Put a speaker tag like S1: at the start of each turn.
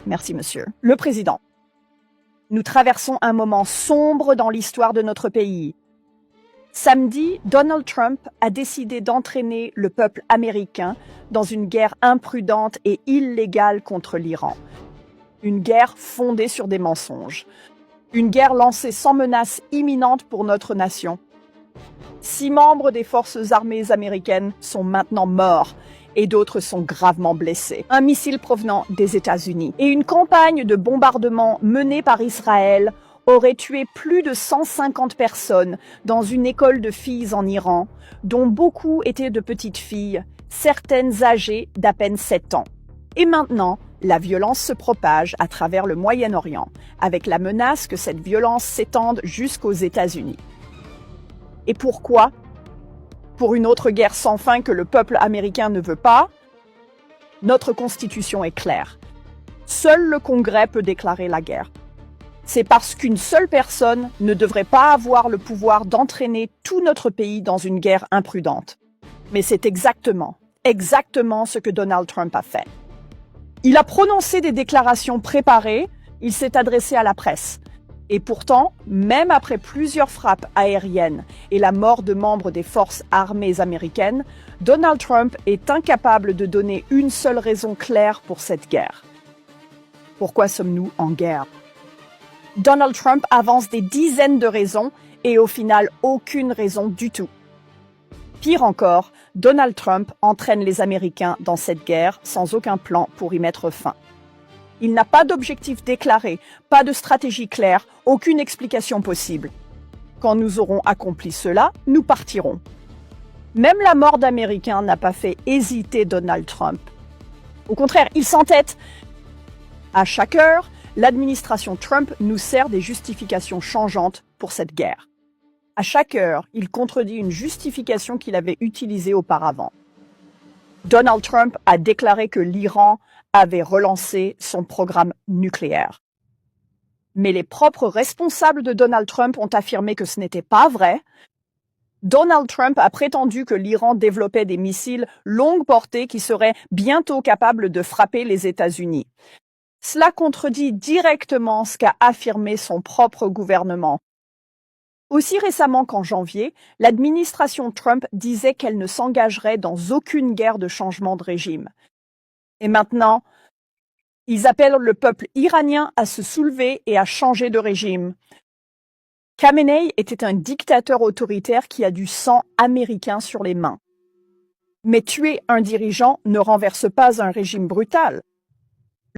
S1: Merci, monsieur. Le président. Nous traversons un moment sombre dans l'histoire de notre pays. Samedi, Donald Trump a décidé d'entraîner le peuple américain dans une guerre imprudente et illégale contre l'Iran. Une guerre fondée sur des mensonges. Une guerre lancée sans menace imminente pour notre nation. 6 membres des forces armées américaines sont maintenant morts et d'autres sont gravement blessés. Un missile provenant des États-Unis et une campagne de bombardement menée par Israël aurait tué plus de 150 personnes dans une école de filles en Iran, dont beaucoup étaient de petites filles, certaines âgées d'à peine 7 ans. Et maintenant, la violence se propage à travers le Moyen-Orient, avec la menace que cette violence s'étende jusqu'aux États-Unis. Et pourquoi ? Pour une autre guerre sans fin que le peuple américain ne veut pas ? Notre Constitution est claire. Seul le Congrès peut déclarer la guerre. C'est parce qu'une seule personne ne devrait pas avoir le pouvoir d'entraîner tout notre pays dans une guerre imprudente. Mais c'est exactement ce que Donald Trump a fait. Il a prononcé des déclarations préparées, il s'est adressé à la presse. Et pourtant, même après plusieurs frappes aériennes et la mort de membres des forces armées américaines, Donald Trump est incapable de donner une seule raison claire pour cette guerre. Pourquoi sommes-nous en guerre ? Donald Trump avance des dizaines de raisons et au final aucune raison du tout. Pire encore, Donald Trump entraîne les Américains dans cette guerre sans aucun plan pour y mettre fin. Il n'a pas d'objectif déclaré, pas de stratégie claire, aucune explication possible. Quand nous aurons accompli cela, nous partirons. Même la mort d'Américains n'a pas fait hésiter Donald Trump. Au contraire, il s'entête. À chaque heure, l'administration Trump nous sert des justifications changeantes pour cette guerre. À chaque heure, il contredit une justification qu'il avait utilisée auparavant. Donald Trump a déclaré que l'Iran avait relancé son programme nucléaire. Mais les propres responsables de Donald Trump ont affirmé que ce n'était pas vrai. Donald Trump a prétendu que l'Iran développait des missiles longue portée qui seraient bientôt capables de frapper les États-Unis. Cela contredit directement ce qu'a affirmé son propre gouvernement. Aussi récemment qu'en janvier, l'administration Trump disait qu'elle ne s'engagerait dans aucune guerre de changement de régime. Et maintenant, ils appellent le peuple iranien à se soulever et à changer de régime. Khamenei était un dictateur autoritaire qui a du sang américain sur les mains. Mais tuer un dirigeant ne renverse pas un régime brutal.